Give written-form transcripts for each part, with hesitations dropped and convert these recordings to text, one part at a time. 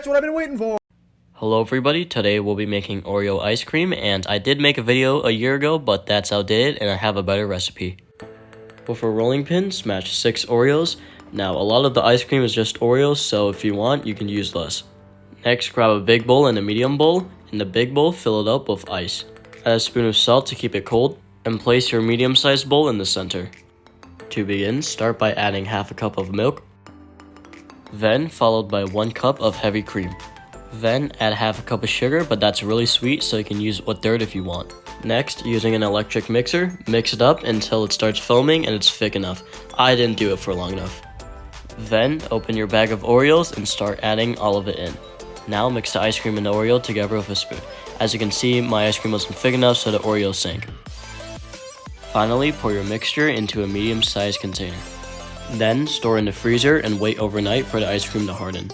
That's what I've been waiting for. Hello everybody, today we'll be making Oreo ice cream, and I did make a video a year ago, but that's outdated and I have a better recipe. With a rolling pin, smash 6 Oreos. Now a lot of the ice cream is just Oreos, so if you want, you can use less. Next, grab a big bowl and a medium bowl. In the big bowl, fill it up with ice. Add a spoon of salt to keep it cold, and place your medium-sized bowl in the center. To begin, start by adding half a cup of milk, then followed by 1 cup of heavy cream. Then add half a cup of sugar, but that's really sweet, so you can use 1/3 if you want. Next, using an electric mixer, mix it up until it starts foaming and it's thick enough. I didn't do it for long enough. Then, open your bag of Oreos and start adding all of it in. Now mix the ice cream and the Oreo together with a spoon. As you can see, my ice cream wasn't thick enough, so the Oreos sank. Finally, pour your mixture into a medium-sized container. Then, store in the freezer and wait overnight for the ice cream to harden.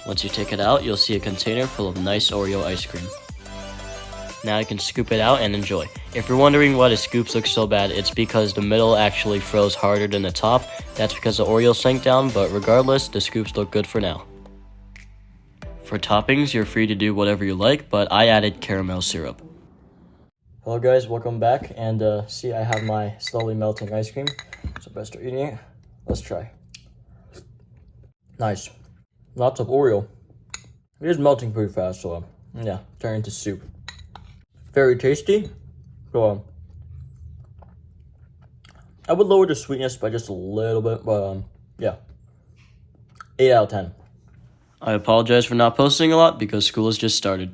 Once you take it out, you'll see a container full of nice Oreo ice cream. Now you can scoop it out and enjoy. If you're wondering why the scoops look so bad, it's because the middle actually froze harder than the top. That's because the Oreo sank down, but regardless, the scoops look good for now. For toppings, you're free to do whatever you like, but I added caramel syrup. Hello guys, welcome back, and see, I have my slowly melting ice cream, so best start eating it. Let's try. Nice. Lots of Oreo. It is melting pretty fast, so yeah, turn into soup. Very tasty. So I would lower the sweetness by just a little bit, but yeah, 8 out of 10. I apologize for not posting a lot because school has just started.